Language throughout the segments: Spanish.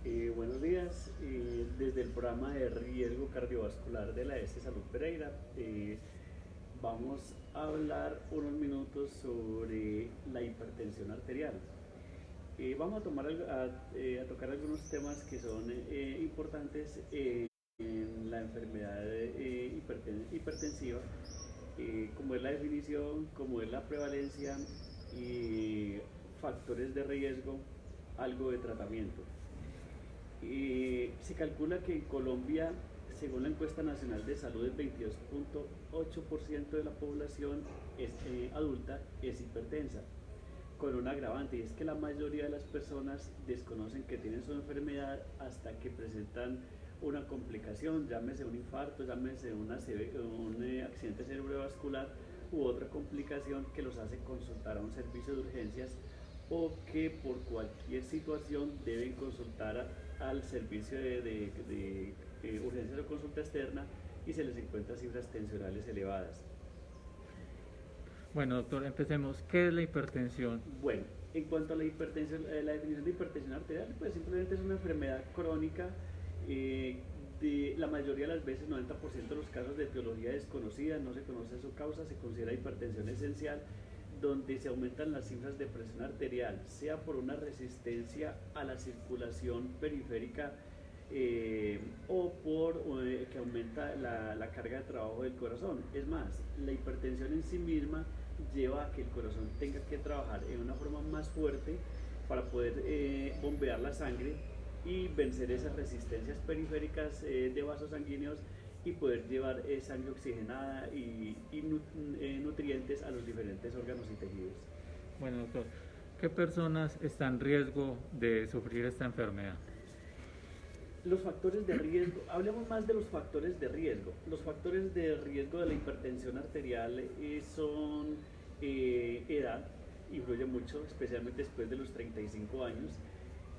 Buenos días. Desde el programa de riesgo cardiovascular de la Salud Pereira, vamos a hablar unos minutos sobre la hipertensión arterial. Vamos a, a tocar algunos temas que son importantes en la enfermedad hipertensiva, como es la definición, como es la prevalencia y factores de riesgo, algo de tratamiento. Se calcula que en Colombia, según la encuesta nacional de salud, el 22.8% de la población adulta es hipertensa, con un agravante, y es que la mayoría de las personas desconocen que tienen su enfermedad hasta que presentan una complicación, llámese un infarto, llámese un accidente cerebrovascular u otra complicación que los hace consultar a un servicio de urgencias, o que por cualquier situación deben consultar al servicio de urgencias o consulta externa y se les encuentra cifras tensionales elevadas. Bueno, doctor, empecemos. ¿Qué es la hipertensión? Bueno, en cuanto a la hipertensión, la definición de hipertensión arterial, pues simplemente es una enfermedad crónica, de la mayoría de las veces, 90% de los casos, de etiología desconocida, no se conoce su causa, se considera hipertensión esencial, donde se aumentan las cifras de presión arterial, sea por una resistencia a la circulación periférica, o por que aumenta la carga de trabajo del corazón. Es más, la hipertensión en sí misma lleva a que el corazón tenga que trabajar en una forma más fuerte para poder bombear la sangre y vencer esas resistencias periféricas de vasos sanguíneos y poder llevar sangre oxigenada y nutrientes a los diferentes órganos y tejidos. Bueno, doctor, ¿qué personas están en riesgo de sufrir esta enfermedad? Los factores de riesgo, hablemos más de los factores de riesgo. Los factores de riesgo de la hipertensión arterial son edad, influye mucho, especialmente después de los 35 años.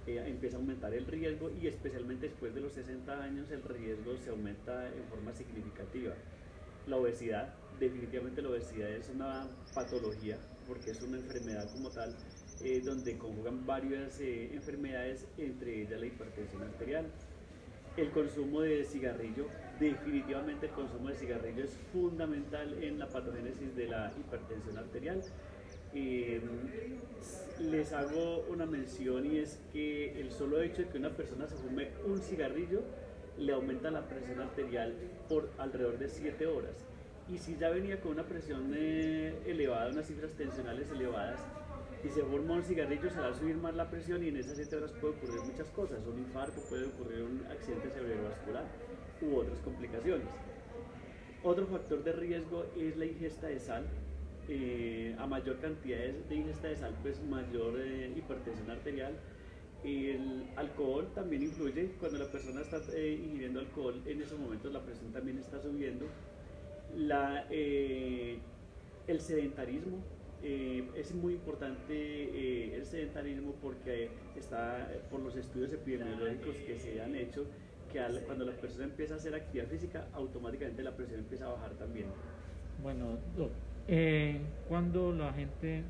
Empieza a aumentar el riesgo, y especialmente después de los 60 años el riesgo se aumenta en forma significativa. La obesidad, definitivamente la obesidad es una patología porque es una enfermedad como tal, donde conjugan varias enfermedades, entre ellas la hipertensión arterial. El consumo de cigarrillo, definitivamente el consumo de cigarrillo es fundamental en la patogénesis de la hipertensión arterial. Eh, Les hago una mención, y es que el solo hecho de que una persona se fume un cigarrillo le aumenta la presión arterial por alrededor de 7 horas. Y si ya venía con una presión elevada, unas cifras tensionales elevadas, y se forma un cigarrillo, se va a subir más la presión, y en esas 7 horas puede ocurrir muchas cosas: un infarto, puede ocurrir un accidente cerebrovascular u otras complicaciones. Otro factor de riesgo es la ingesta de sal. A mayor cantidad de ingesta de sal, pues mayor hipertensión arterial. El alcohol también influye. Cuando la persona está ingiriendo alcohol, en esos momentos la presión también está subiendo. La, eh, el sedentarismo, es muy importante el sedentarismo, porque está por los estudios epidemiológicos que se han hecho, que cuando la persona empieza a hacer actividad física, automáticamente la presión empieza a bajar también. Bueno, ¿cuándo la gente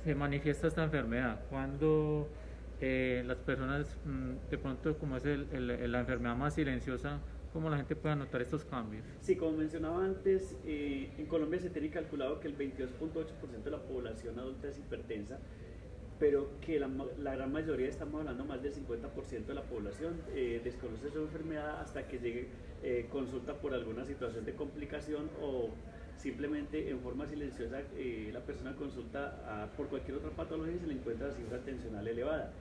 se manifiesta esta enfermedad? ¿Cuándo las personas, de pronto, como es la enfermedad más silenciosa, cómo la gente puede notar estos cambios? Sí, como mencionaba antes, en Colombia se tiene calculado que el 22.8% de la población adulta es hipertensa, pero que la gran mayoría, estamos hablando más del 50% de la población, desconoce su enfermedad hasta que llegue consulta por alguna situación de complicación, o simplemente en forma silenciosa la persona consulta por cualquier otra patología y se le encuentra la cifra tensional elevada.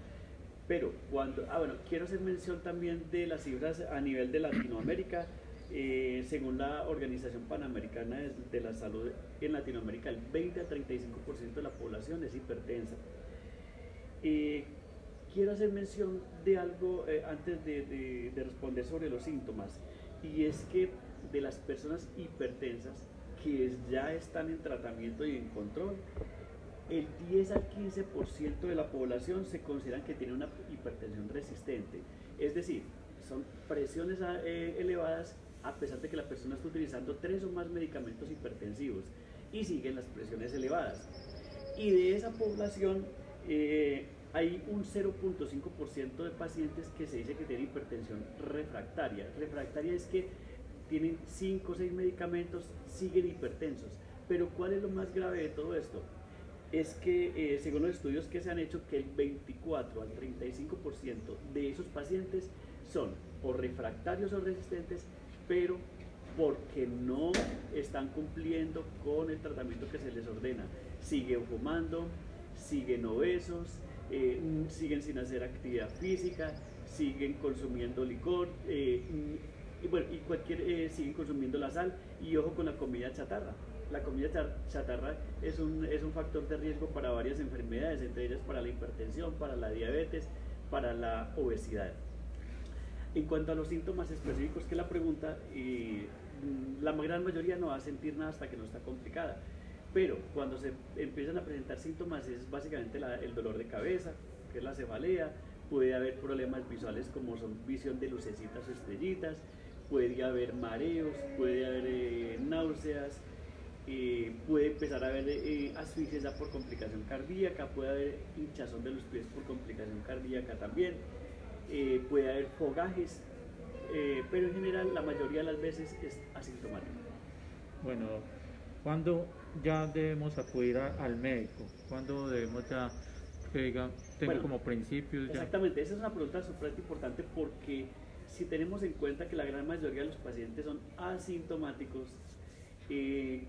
Pero bueno, quiero hacer mención también de las cifras a nivel de Latinoamérica. Según la Organización Panamericana de la Salud, en Latinoamérica el 20 a 35% de la población es hipertensa. Eh, Quiero hacer mención de algo antes de responder sobre los síntomas, y es que de las personas hipertensas que ya están en tratamiento y en control, el 10 al 15% de la población se consideran que tiene una hipertensión resistente, es decir, son presiones elevadas a pesar de que la persona está utilizando 3 o más medicamentos hipertensivos, y siguen las presiones elevadas. Y de esa población, hay un 0.5% de pacientes que se dice que tienen hipertensión refractaria. Refractaria es que tienen 5 o 6 medicamentos, siguen hipertensos. Pero ¿cuál es lo más grave de todo esto? Es que según los estudios que se han hecho, que el 24 al 35% de esos pacientes son o refractarios o resistentes, pero porque no están cumpliendo con el tratamiento que se les ordena. Siguen fumando, siguen obesos, siguen sin hacer actividad física, siguen consumiendo licor, siguen consumiendo la sal, y ojo con la comida chatarra. La comida chatarra es un factor de riesgo para varias enfermedades, entre ellas para la hipertensión, para la diabetes, para la obesidad. En cuanto a los síntomas específicos que la pregunta, la gran mayoría no va a sentir nada hasta que no está complicada, pero cuando se empiezan a presentar síntomas es básicamente el dolor de cabeza, que es la cefalea, puede haber problemas visuales como son visión de lucecitas o estrellitas, puede haber mareos, puede haber náuseas, puede empezar a haber asfixia por complicación cardíaca, puede haber hinchazón de los pies por complicación cardíaca también, puede haber fogajes, pero en general la mayoría de las veces es asintomático. Bueno, ¿cuándo ya debemos acudir al médico? ¿Cuándo debemos ya, que diga, tengo como principios? Exactamente, esa es una pregunta súper importante, porque si tenemos en cuenta que la gran mayoría de los pacientes son asintomáticos,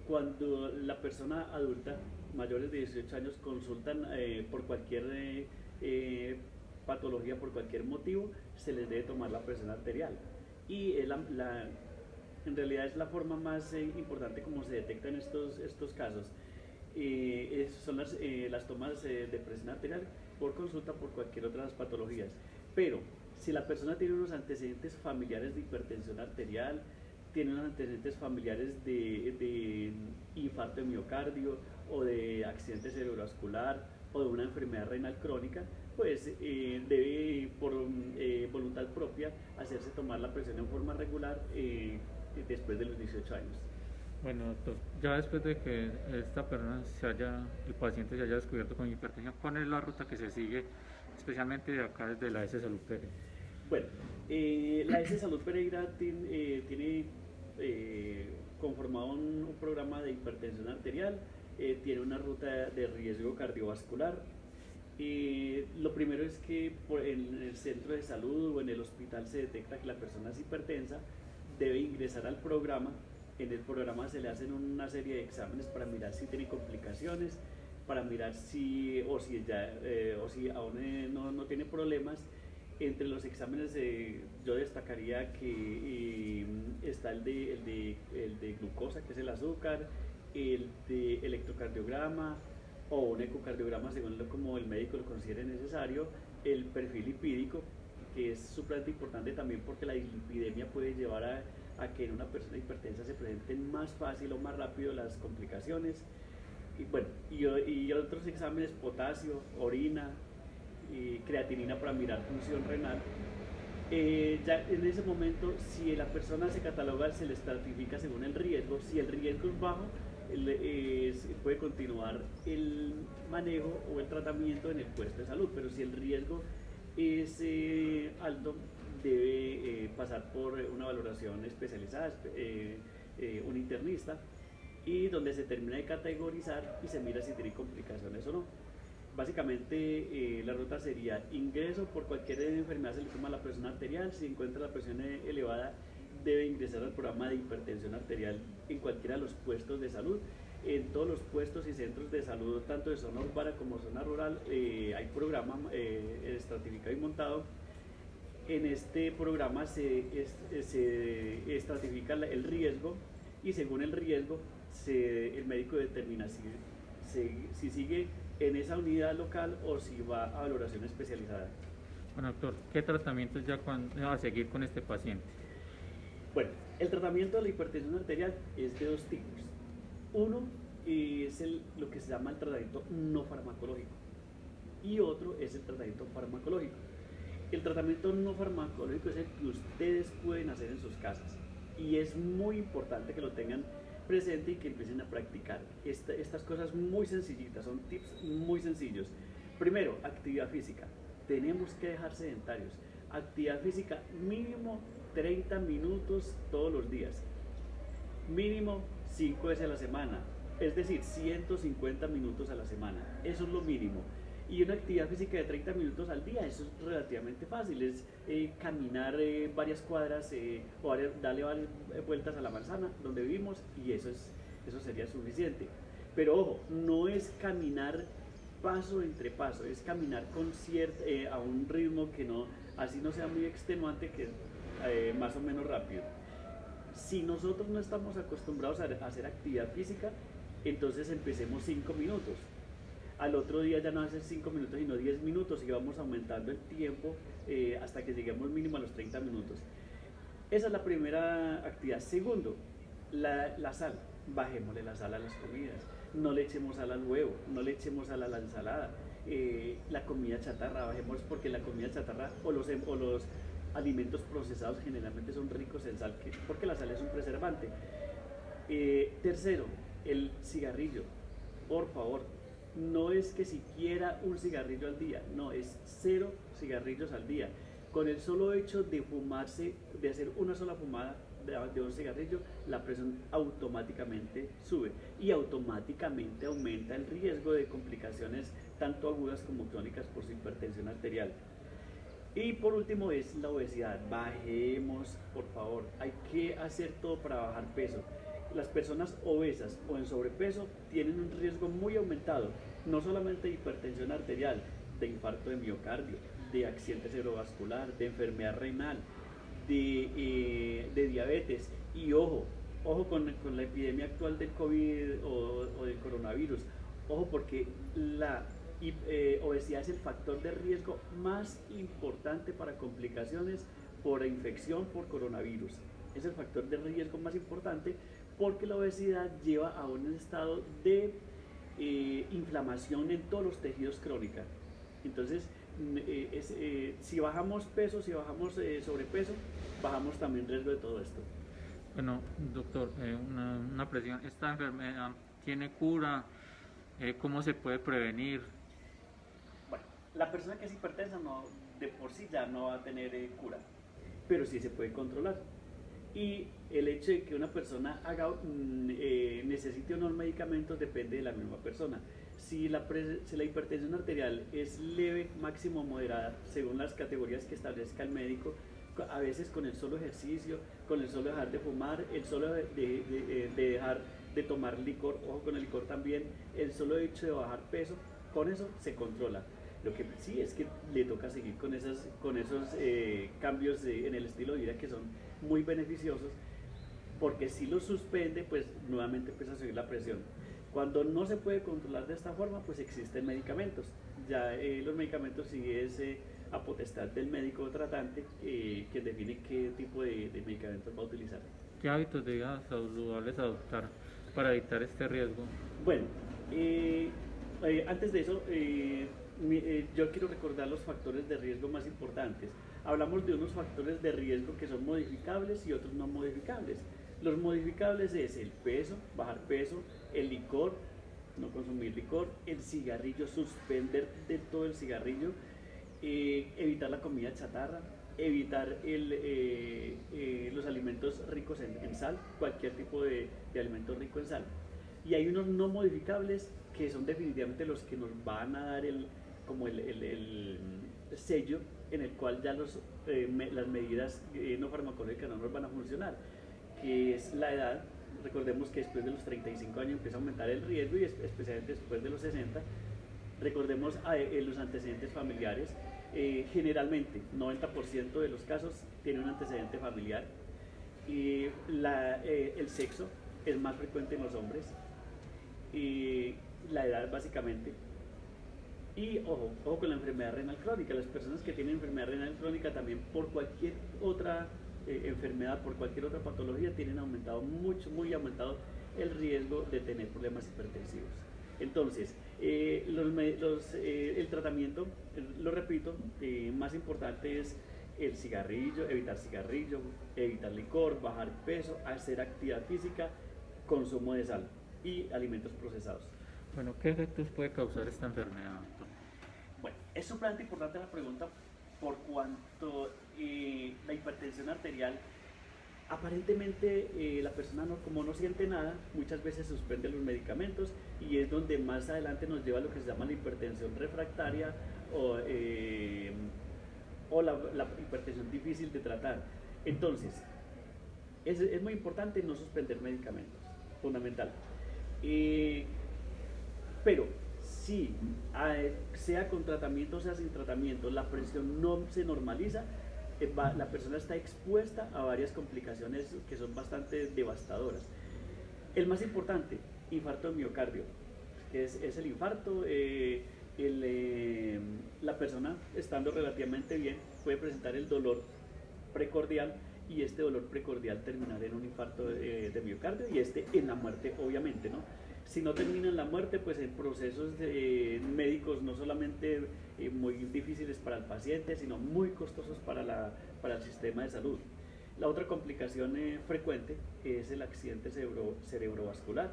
cuando la persona adulta, mayores de 18 años, consultan por cualquier patología, por cualquier motivo, se les debe tomar la presión arterial. Y en realidad es la forma más importante como se detecta en estos casos. Son las tomas de presión arterial por consulta por cualquier otras patologías. Pero si la persona tiene unos antecedentes familiares de hipertensión arterial, tiene unos antecedentes familiares de infarto de miocardio o de accidente cerebrovascular o de una enfermedad renal crónica, pues debe por voluntad propia hacerse tomar la presión en forma regular después de los 18 años. Bueno, doctor, ya después de que esta persona el paciente se haya descubierto con hipertensión, ¿cuál es la ruta que se sigue, especialmente de acá desde la S Salud Pereira? Bueno, la S Salud Pereira tiene conformado un programa de hipertensión arterial, tiene una ruta de riesgo cardiovascular. Lo primero es que en el centro de salud o en el hospital se detecta que la persona es hipertensa, debe ingresar al programa. En el programa se le hacen una serie de exámenes para mirar si tiene complicaciones, para mirar si aún no tiene problemas. Entre los exámenes yo destacaría que está el de glucosa, que es el azúcar, el de electrocardiograma o un ecocardiograma según como el médico lo considere necesario, el perfil lipídico, que es súper importante también porque la dislipidemia puede llevar a que en una persona hipertensa se presenten más fácil o más rápido las complicaciones. Y bueno, y otros exámenes, potasio, orina, y creatinina para mirar función renal. Ya en ese momento, si la persona se cataloga, se le estratifica según el riesgo. Si el riesgo es bajo, puede continuar el manejo o el tratamiento en el puesto de salud, pero si el riesgo es alto, debe pasar por una valoración especializada, un internista, y donde se termina de categorizar y se mira si tiene complicaciones o no. Básicamente la ruta sería ingreso, por cualquier enfermedad se le toma la presión arterial, si encuentra la presión elevada debe ingresar al programa de hipertensión arterial en cualquiera de los puestos de salud. En todos los puestos y centros de salud, tanto de zona urbana como zona rural, hay programa estratificado y montado. En este programa se estratifica el riesgo, y según el riesgo el médico determina si sigue en esa unidad local o si va a valoración especializada. Bueno, doctor, ¿qué tratamientos ya va a seguir con este paciente? Bueno, el tratamiento de la hipertensión arterial es de dos tipos. Uno es lo que se llama el tratamiento no farmacológico y otro es el tratamiento farmacológico. El tratamiento no farmacológico es el que ustedes pueden hacer en sus casas y es muy importante que lo tengan presente y que empiecen a practicar estas cosas muy sencillitas, son tips muy sencillos. Primero, actividad física. Tenemos que dejar sedentarios. Actividad física mínimo 30 minutos todos los días. Mínimo 5 veces a la semana. Es decir, 150 minutos a la semana. Eso es lo mínimo. Y una actividad física de 30 minutos al día, eso es relativamente fácil. Es caminar varias cuadras o darle varias vueltas a la manzana donde vivimos y eso sería suficiente. Pero ojo, no es caminar paso entre paso, es caminar con a un ritmo que no, así no sea muy extenuante, que más o menos rápido. Si nosotros no estamos acostumbrados a hacer actividad física, entonces empecemos 5 minutos. Al otro día ya no hacer 5 minutos, sino 10 minutos y vamos aumentando el tiempo hasta que lleguemos mínimo a los 30 minutos. Esa es la primera actividad. Segundo, la sal. Bajémosle la sal a las comidas. No le echemos sal al huevo, no le echemos sal a la ensalada. La comida chatarra, bajemos porque la comida chatarra o los alimentos procesados generalmente son ricos en sal, porque la sal es un preservante. Tercero, el cigarrillo. Por favor, no es que siquiera un cigarrillo al día, no, es 0 cigarrillos al día. Con el solo hecho de de hacer una sola fumada de un cigarrillo, la presión automáticamente sube y automáticamente aumenta el riesgo de complicaciones tanto agudas como crónicas por su hipertensión arterial. Y por último es la obesidad. Bajemos, por favor, hay que hacer todo para bajar peso. Las personas obesas o en sobrepeso tienen un riesgo muy aumentado, no solamente de hipertensión arterial, de infarto de miocardio, de accidente cerebrovascular, de enfermedad renal, de diabetes. Y ojo con la epidemia actual del COVID o del coronavirus, ojo porque la obesidad es el factor de riesgo más importante para complicaciones por infección por coronavirus. Es el factor de riesgo más importante porque la obesidad lleva a un estado de inflamación en todos los tejidos crónica. Entonces, si bajamos peso, si bajamos sobrepeso, bajamos también riesgo de todo esto. Bueno, doctor, una presión. ¿Esta enfermedad tiene cura? ¿Cómo se puede prevenir? Bueno, la persona que es hipertensa de por sí ya no va a tener cura, pero sí se puede controlar. Y el hecho de que una persona necesite unos medicamentos depende de la misma persona. Si la hipertensión arterial es leve, máximo o moderada, según las categorías que establezca el médico, a veces con el solo ejercicio, con el solo dejar de fumar, el solo de dejar de tomar licor, ojo con el licor también, el solo hecho de bajar peso, con eso se controla. Lo que sí es que le toca seguir con esos cambios en el estilo de vida que son muy beneficiosos, porque si lo suspende, pues nuevamente empieza a subir la presión. Cuando no se puede controlar de esta forma, pues existen medicamentos. Ya los medicamentos sí es a potestad del médico tratante que define qué tipo de medicamentos va a utilizar. ¿Qué hábitos de vida saludables adoptar para evitar este riesgo? Bueno, antes de eso, yo quiero recordar los factores de riesgo más importantes. Hablamos de unos factores de riesgo que son modificables y otros no modificables. Los modificables es el peso, bajar peso, el licor, no consumir licor, el cigarrillo, suspender de todo el cigarrillo, evitar la comida chatarra, evitar los alimentos ricos en sal, cualquier tipo de alimento rico en sal. Y hay unos no modificables que son definitivamente los que nos van a dar el sello en el cual ya las medidas no farmacológicas no nos van a funcionar, que es la edad. Recordemos que después de los 35 años empieza a aumentar el riesgo y especialmente después de los 60. Recordemos los antecedentes familiares. Generalmente, 90% de los casos tiene un antecedente familiar. El sexo es más frecuente en los hombres. La edad básicamente. Y ojo con la enfermedad renal crónica. Las personas que tienen enfermedad renal crónica también por cualquier otra enfermedad, por cualquier otra patología, tienen aumentado muy aumentado el riesgo de tener problemas hipertensivos. Entonces, el tratamiento, lo repito, más importante es el cigarrillo, evitar licor, bajar peso, hacer actividad física, consumo de sal y alimentos procesados. Bueno, ¿qué efectos puede causar esta enfermedad, doctor? Es supremamente importante la pregunta por cuanto la hipertensión arterial, aparentemente la persona como no siente nada, muchas veces suspende los medicamentos y es donde más adelante nos lleva a lo que se llama la hipertensión refractaria o la hipertensión difícil de tratar. Entonces, es muy importante no suspender medicamentos, fundamental. Pero si sea con tratamiento o sea sin tratamiento, la presión no se normaliza, la persona está expuesta a varias complicaciones que son bastante devastadoras. El más importante, infarto de miocardio, que es el infarto. La persona, estando relativamente bien, puede presentar el dolor precordial y este dolor precordial terminar en un infarto de miocardio y en la muerte, obviamente, ¿no? Si no termina en la muerte, pues en procesos médicos no solamente muy difíciles para el paciente, sino muy costosos para el sistema de salud. La otra complicación frecuente es el accidente cerebrovascular.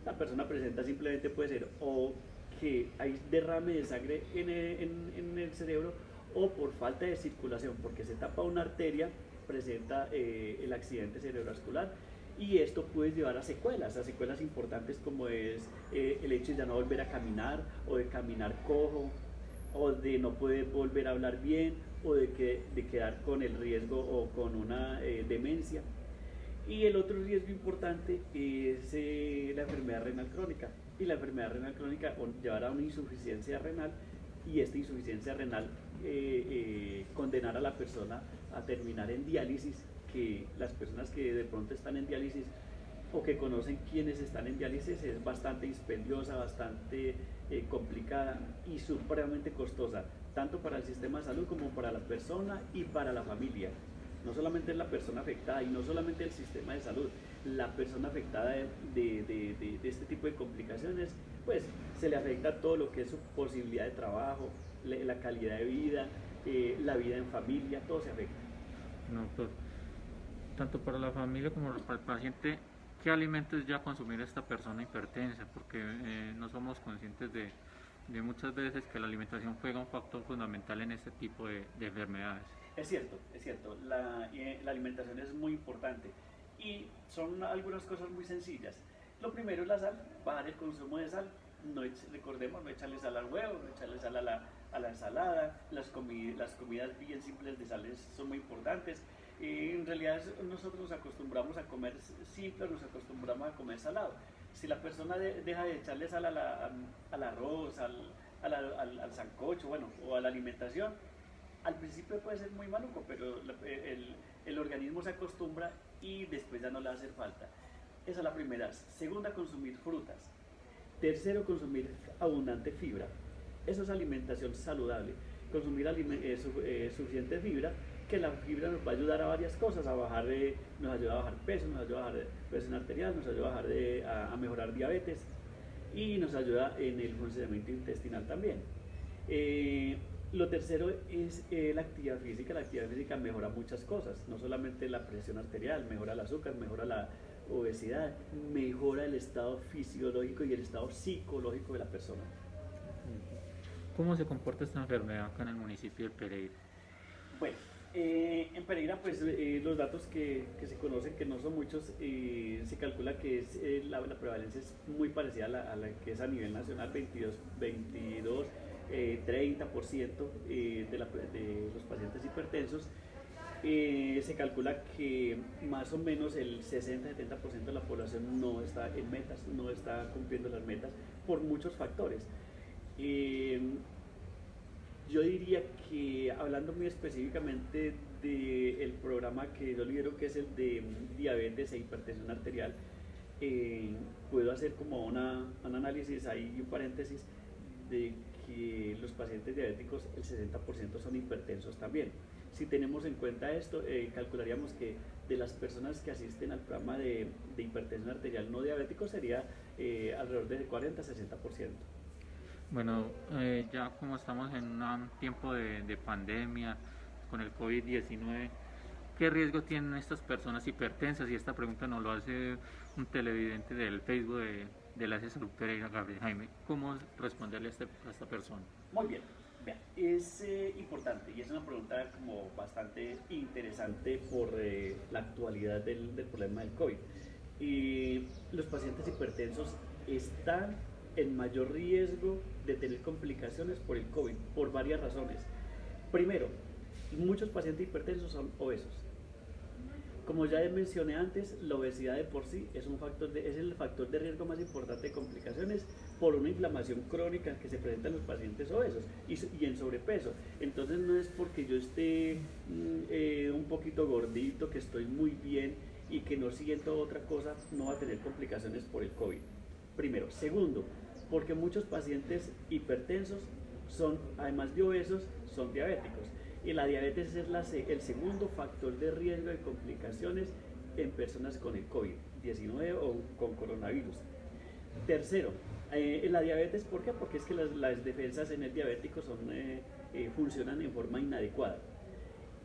La persona presenta simplemente puede ser o que hay derrame de sangre en el cerebro o por falta de circulación, porque se tapa una arteria, presenta el accidente cerebrovascular. Y esto puede llevar a secuelas importantes como es el hecho de ya no volver a caminar o de caminar cojo o de no poder volver a hablar bien o de quedar con el riesgo o con una demencia. Y el otro riesgo importante es la enfermedad renal crónica, y la enfermedad renal crónica llevará a una insuficiencia renal y esta insuficiencia renal condenará a la persona a terminar en diálisis, que las personas que de pronto están en diálisis o que conocen quienes están en diálisis es bastante dispendiosa, bastante complicada y supremamente costosa, tanto para el sistema de salud como para la persona y para la familia. No solamente es la persona afectada y no solamente el sistema de salud, la persona afectada de este tipo de complicaciones, pues se le afecta todo lo que es su posibilidad de trabajo, la calidad de vida, la vida en familia, todo se afecta. No, pues, tanto para la familia como para el paciente, ¿qué alimentos ya consumir esta persona hipertensa? Porque no somos conscientes de muchas veces que la alimentación juega un factor fundamental en este tipo de enfermedades. Es cierto, la alimentación es muy importante y son algunas cosas muy sencillas. Lo primero es la sal, bajar el consumo de sal. Recordemos, no echarle sal al huevo, no echarle sal a la ensalada. Las comidas bien simples de sal son muy importantes. En realidad nosotros nos acostumbramos a comer simple, nos acostumbramos a comer salado. Si la persona deja de echarle sal al arroz, al sancocho, bueno, o a la alimentación, al principio puede ser muy maluco, pero el organismo se acostumbra y después ya no le va a hacer falta. Esa es la primera. Segunda, consumir frutas. Tercero, consumir abundante fibra. Eso es alimentación saludable. Consumir suficiente fibra, que la fibra nos va a ayudar a varias cosas, nos ayuda a bajar peso, nos ayuda a bajar presión arterial, nos ayuda a mejorar diabetes y nos ayuda en el funcionamiento intestinal también. Lo tercero es la actividad física. La actividad física mejora muchas cosas, no solamente la presión arterial, mejora el azúcar, mejora la obesidad, mejora el estado fisiológico y el estado psicológico de la persona. ¿Cómo se comporta esta enfermedad acá en el municipio de Pereira? Bueno, en Pereira, pues los datos que se conocen, que no son muchos, se calcula que la prevalencia es muy parecida a la que es a nivel nacional, 22 30% de los pacientes hipertensos. Se calcula que más o menos el 60-70% de la población no está en metas, no está cumpliendo las metas por muchos factores. Yo diría que, hablando muy específicamente del programa que yo lidero, que es el de diabetes e hipertensión arterial, puedo hacer como un análisis ahí, un paréntesis, de que los pacientes diabéticos, el 60% son hipertensos también. Si tenemos en cuenta esto, calcularíamos que de las personas que asisten al programa de hipertensión arterial no diabético sería alrededor de 40-60%. Bueno, ya como estamos en un tiempo de pandemia con el COVID-19, ¿qué riesgo tienen estas personas hipertensas? Y esta pregunta nos lo hace un televidente del Facebook de la Salud Pereira, Gabriel Jaime. ¿Cómo responderle a esta persona? Muy bien. Vean, es importante y es una pregunta como bastante interesante por la actualidad del problema del COVID. Los pacientes hipertensos están en mayor riesgo de tener complicaciones por el COVID por varias razones. Primero, muchos pacientes hipertensos son obesos. Como ya mencioné antes, la obesidad de por sí es el factor de riesgo más importante de complicaciones por una inflamación crónica que se presenta en los pacientes obesos y en sobrepeso. Entonces no es porque yo esté un poquito gordito, que estoy muy bien y que no siento otra cosa, no va a tener complicaciones por el COVID. Primero. Segundo, porque muchos pacientes hipertensos son, además de obesos, son diabéticos. Y la diabetes es el segundo factor de riesgo de complicaciones en personas con el COVID-19 o con coronavirus. Tercero, la diabetes, ¿por qué? Porque es que las defensas en el diabético funcionan en forma inadecuada.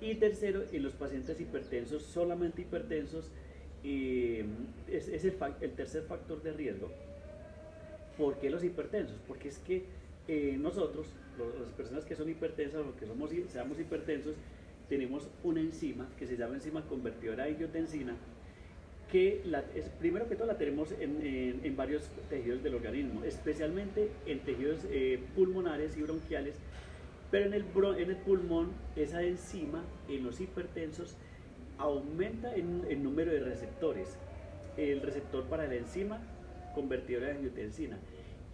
Y tercero, en los pacientes hipertensos, solamente hipertensos, es el tercer factor de riesgo. ¿Por qué los hipertensos? Porque es que nosotros, las personas que son hipertensas o que seamos hipertensos, tenemos una enzima que se llama enzima convertidora de angiotensina, que primero que todo la tenemos en varios tejidos del organismo, especialmente en tejidos pulmonares y bronquiales, pero en el pulmón esa enzima en los hipertensos aumenta en número de receptores, el receptor para la enzima convertidora de angiotensina.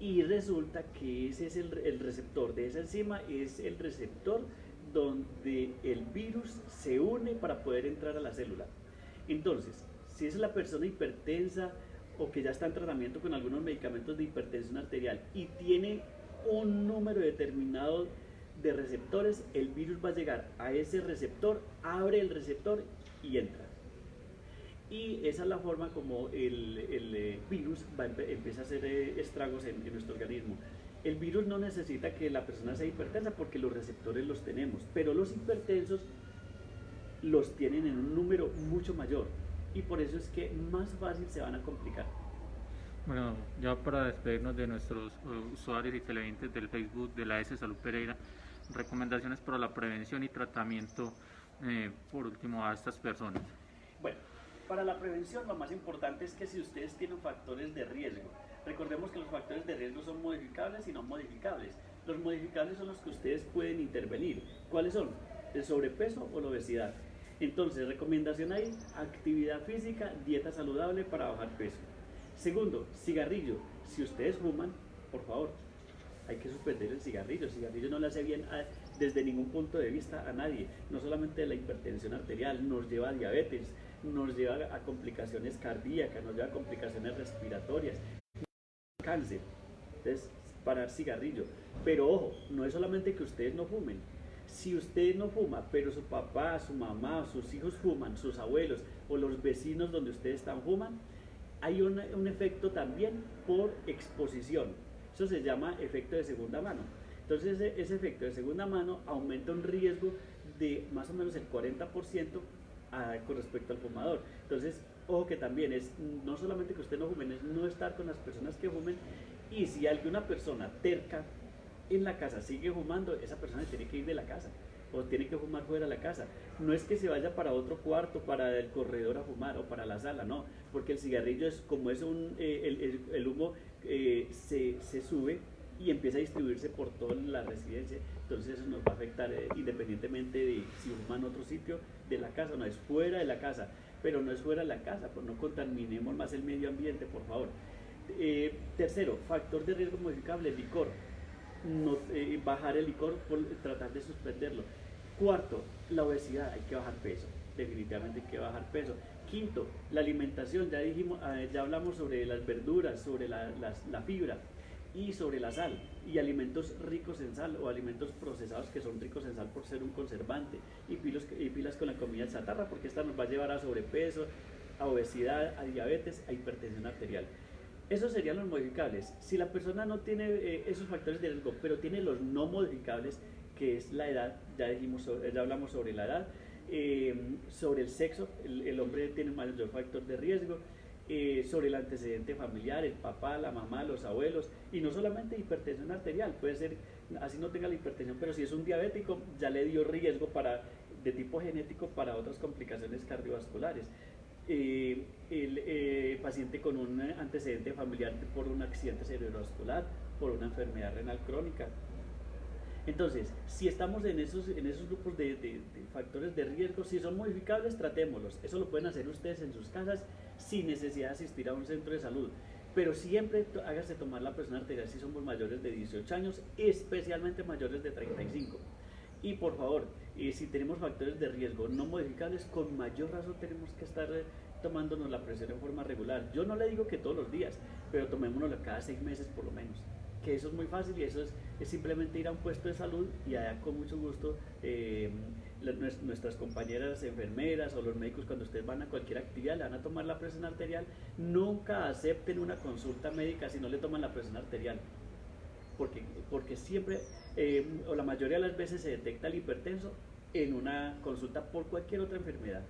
Y resulta que ese es el receptor de esa enzima, es el receptor donde el virus se une para poder entrar a la célula. Entonces, si es la persona hipertensa o que ya está en tratamiento con algunos medicamentos de hipertensión arterial y tiene un número determinado de receptores, el virus va a llegar a ese receptor, abre el receptor y entra. Y esa es la forma como el virus empieza a hacer estragos en nuestro organismo. El virus no necesita que la persona sea hipertensa porque los receptores los tenemos, pero los hipertensos los tienen en un número mucho mayor y por eso es que más fácil se van a complicar. Bueno, ya para despedirnos de nuestros usuarios y televidentes del Facebook de la S Salud Pereira, recomendaciones para la prevención y tratamiento, por último, a estas personas. Bueno, para la prevención lo más importante es que si ustedes tienen factores de riesgo, recordemos que los factores de riesgo son modificables y no modificables. Los modificables son los que ustedes pueden intervenir. ¿Cuáles son? El sobrepeso o la obesidad. Entonces, recomendación ahí, actividad física, dieta saludable para bajar peso. Segundo, cigarrillo. Si ustedes fuman, por favor, hay que suspender el cigarrillo. El cigarrillo no le hace bien desde ningún punto de vista a nadie. No solamente la hipertensión arterial, nos lleva a diabetes, nos lleva a complicaciones cardíacas, nos lleva a complicaciones respiratorias, cáncer. Entonces, parar cigarrillo. Pero ojo, no es solamente que ustedes no fumen. Si usted no fuma, pero su papá, su mamá, sus hijos fuman, sus abuelos o los vecinos donde ustedes están fuman, hay un efecto también por exposición. Eso se llama efecto de segunda mano. Entonces ese efecto de segunda mano aumenta un riesgo de más o menos el 40% con respecto al fumador. Entonces, ojo que también es no solamente que usted no fume, es no estar con las personas que fumen, y si alguna persona terca en la casa sigue fumando, esa persona tiene que ir de la casa o tiene que fumar fuera de la casa. No es que se vaya para otro cuarto, para el corredor a fumar o para la sala, no, porque el cigarrillo es como es el humo se sube y empieza a distribuirse por toda la residencia, entonces eso nos va a afectar independientemente de si fuma en otro sitio de la casa. No es fuera de la casa, pero no es fuera de la casa, pues no contaminemos más el medio ambiente, por favor. Tercero, factor de riesgo modificable, licor. No, bajar el licor, tratar de suspenderlo. Cuarto, la obesidad, hay que bajar peso, definitivamente hay que bajar peso. Quinto, la alimentación, ya hablamos sobre las verduras, sobre la fibra y sobre la sal, y alimentos ricos en sal o alimentos procesados que son ricos en sal por ser un conservante, y pilas con la comida chatarra, porque esta nos va a llevar a sobrepeso, a obesidad, a diabetes, a hipertensión arterial. Esos serían los modificables. Si la persona no tiene esos factores de riesgo, pero tiene los no modificables, que es la edad, ya hablamos sobre la edad, sobre el sexo, el hombre tiene mayor factor de riesgo, sobre el antecedente familiar, el papá, la mamá, los abuelos, y no solamente hipertensión arterial, puede ser así no tenga la hipertensión, pero si es un diabético, ya le dio riesgo de tipo genético para otras complicaciones cardiovasculares. El paciente con un antecedente familiar por un accidente cerebrovascular, por una enfermedad renal crónica. Entonces, si estamos en esos grupos de factores de riesgo, si son modificables, tratémoslos. Eso lo pueden hacer ustedes en sus casas sin necesidad de asistir a un centro de salud. Pero siempre hágase tomar la presión arterial si somos mayores de 18 años, especialmente mayores de 35. Y por favor, si tenemos factores de riesgo no modificables, con mayor razón tenemos que estar tomándonos la presión en forma regular. Yo no le digo que todos los días, pero tomémonoslo cada 6 meses por lo menos. Que eso es muy fácil y eso es simplemente ir a un puesto de salud y allá con mucho gusto nuestras compañeras enfermeras o los médicos, cuando ustedes van a cualquier actividad le van a tomar la presión arterial. Nunca acepten una consulta médica si no le toman la presión arterial, porque siempre o la mayoría de las veces se detecta el hipertenso en una consulta por cualquier otra enfermedad.